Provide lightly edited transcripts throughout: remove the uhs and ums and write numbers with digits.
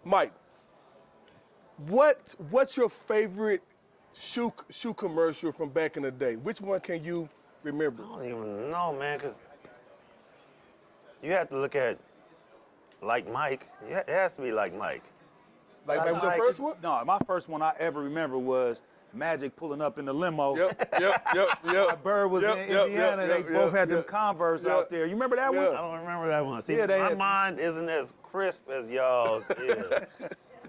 Mike, what's your favorite shoe commercial from back in the day? Which one can you remember? I don't even know, man, because you have to look at Like Mike. It has to be Like Mike. Like that was your first one? No, my first one I ever remember was Magic pulling up in the limo. Yep. Bird was in Indiana. They both had them Converse out there. You remember that one? I don't remember that one. See, Yeah, my mind isn't as crisp as y'all's is.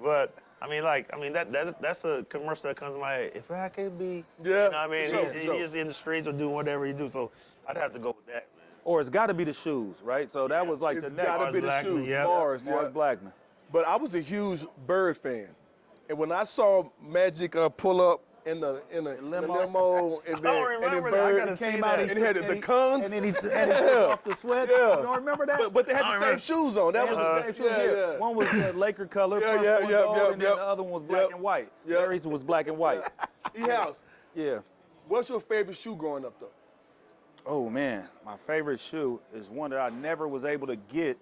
But that's a commercial that comes to my head. If I could be, you know what I mean? He's in the streets or doing whatever he do. So I'd have to go with that, man. Or it's got to be the shoes, right? So that was like It's the next. got to be the Blackman, shoes. yeah. Mars Blackman. But I was a huge Bird fan. And when I saw Magic pull up in the limo and then, don't remember that. I Bird gotta see came that. out and he had the cons. And then he took off the sweat. You don't remember that? But they had the same shoes on. That was the same shoes. yeah. One was the Laker color, and then the other one was black and white. Larry's was black and white. E-House. Yeah. What's your favorite shoe growing up, though? Oh man, my favorite shoe is one that I never was able to get.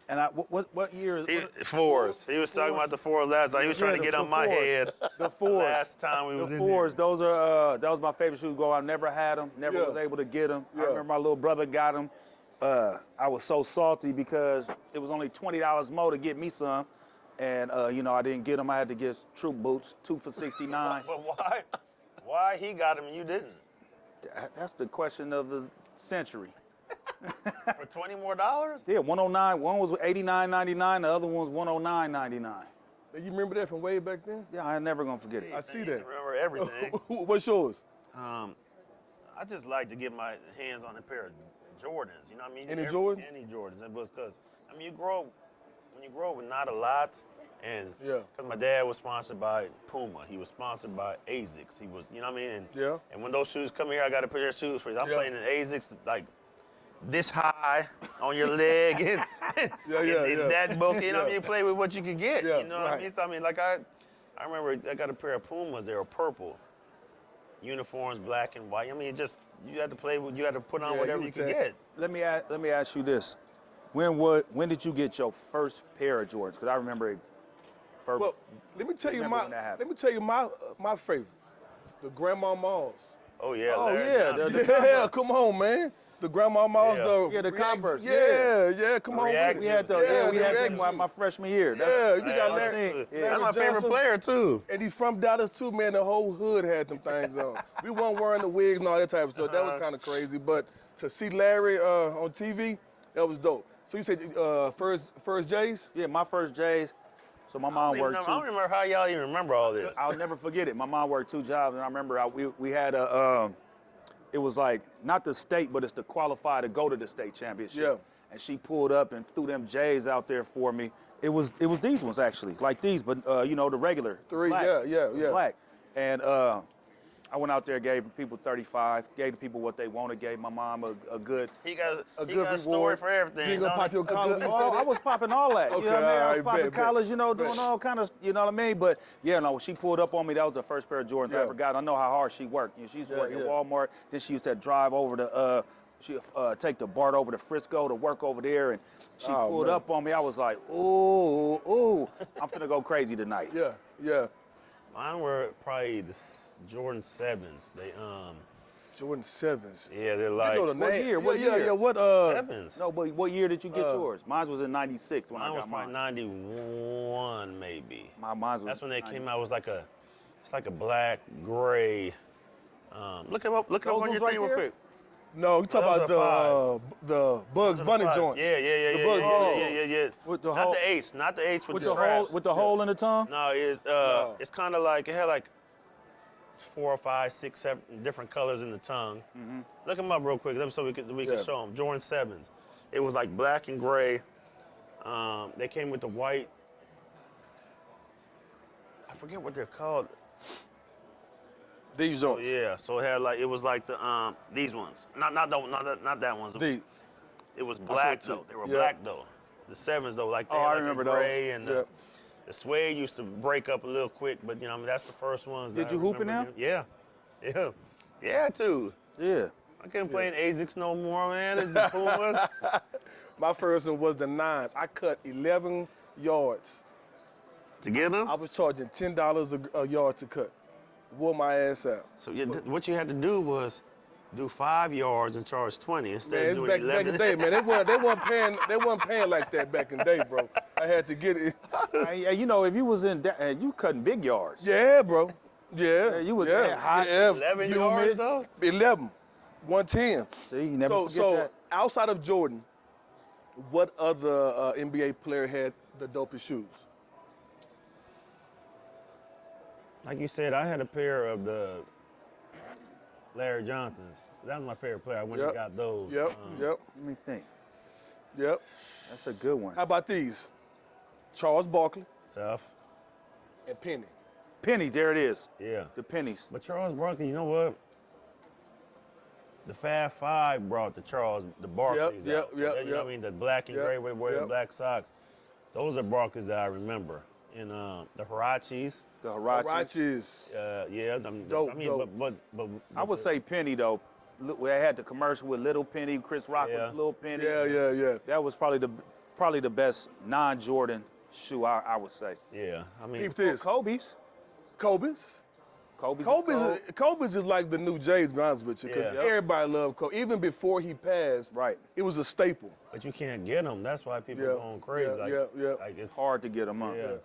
And what year? Fours. He was talking about the fours last time. He was trying to get on my head. The fours. Last time we was the in fours. there. Those are that was my favorite shoes. I never had them. Never was able to get them. I remember my little brother got them. I was so salty because it was only $20 more to get me some, and I didn't get them. I had to get troop boots, 2 for $69. But why? Why he got them and you didn't? That's the question of the century. For $20 more dollars? Yeah, 109. One was $89.99. The other one was $109.99. You remember that from way back then? Yeah, I'm never gonna forget it. I see that. Remember everything. What's yours? I just like to get my hands on a pair of Jordans. You know what I mean? Any Jordans? Any Jordans. It was because when you grow up with not a lot, and because my dad was sponsored by Puma, he was sponsored by Asics. He was, you know what I mean? And when those shoes come here, I got a pair of shoes for you. I'm playing in Asics like this high on your leg and that bulky. You know what I mean? You play with what you can get. You know what I mean? So I mean, like I remember I got a pair of Pumas. They were purple. Uniforms, black and white. I mean, you had to play with. You had to put on whatever you could get. Let me ask you this: When did you get your first pair of Jordans? Because I remember it. Well, let me tell you my favorite, the Grandma Malls. Oh yeah. Oh Larry yeah. Come on, man. The Grandma Malls, the Converse. Come on. We had those. We had them my freshman year. You got Larry. That's my favorite player too. And he's from Dallas too, man. The whole hood had them things on. We weren't wearing the wigs and all that type of stuff. That was kind of crazy. But to see Larry on TV, that was dope. So you said first J's? Yeah, my first J's. So my mom worked I don't remember how y'all even remember all this. I'll never forget it. My mom worked 2 jobs, and I remember we had it was like not the state, but it's to qualify to go to the state championship. Yeah. And she pulled up and threw them J's out there for me. It was these ones actually, like these, but the regular. 3, black, yeah. Black. And I went out there, gave people 35, gave the people what they wanted, gave my mom a good He got reward. a story for everything. You gonna pop your collar? I was popping all that. Okay, You know what I mean? I was all popping right, collars, doing all kind of, you know what I mean? But yeah, no, when she pulled up on me, that was the first pair of Jordans I ever got. I know how hard she worked. She used to work at Walmart. Then she used to drive over to take the BART over to Frisco to work over there, and she pulled up on me. I was like, ooh, I'm finna go crazy tonight. Yeah. Mine were probably the Jordan 7s. They Jordan 7s. Yeah, they're like You know the What name. year? What year? Yeah, what 7s. No, but what year did you get yours? Mine was in '96 when Mine I was got probably mine. 91 maybe. Mine was. That's when they came out. It was like it's like a black gray. Look it up on your ones thing right real there? quick. No, you talk Those about the Bugs Bunny Fives. joint. Yeah. The Bugs Bunny. Yeah. With the Not hole- the eights, not the eights with With the the hole, straps. with the hole in the tongue. No, it's kind of like it had like 4 or 5, 6, 7 different colors in the tongue. Look them up real quick, so we can show them. Jordan 7s. It was like black and gray. They came with the white. I forget what they're called. These joints. Yeah, so it was like the these ones. Not that ones. These. It was black too. though. They were black though. The 7s though, like they had I like remember the gray those. and the suede used to break up a little quick, but I mean that's the first ones. Did that you I hoop in remember them? Yeah, too. Yeah. I can't play in Asics no more, man. It's the Pumas. My first one was the 9s. I cut 11 yards To get them? I was charging $10 a yard to cut. Wore my ass out. So what you had to do was do 5 yards and charge 20 instead Man, of it's doing back 11. in the day, man. They weren't paying like that back in the day, bro. I had to get it. Hey, you know, if you was in, you cutting big yards. Yeah, bro. Yeah. You was that hot. Yeah, 11 yards though? 11. 110. See, you never forget that. Outside of Jordan, what other NBA player had the dopest shoes? Like you said, I had a pair of the Larry Johnsons. That was my favorite player. I went and got those. Yep. Let me think. Yep. That's a good one. How about these? Charles Barkley Tough. and Penny. Penny, there it is. Yeah. The pennies. But Charles Barkley, you know what? The Fab Five brought the Barkleys out. You know what I mean? The black and gray with wearing black socks. Those are Barkleys that I remember. And the Huaraches. The Huaraches. Huaraches. Dope. I mean, but I would say Penny, though. Look, we had the commercial with Little Penny, Chris Rock with Little Penny. Yeah. That was probably the best non-Jordan shoe, I would say. Yeah, I mean. Keep this. Kobe's. Kobe's is like the new J's, to be honest with you, because everybody loved Kobe. Even before he passed, it was a staple. But you can't get them. That's why people are going crazy. Yeah. Like it's hard to get them up. Yeah.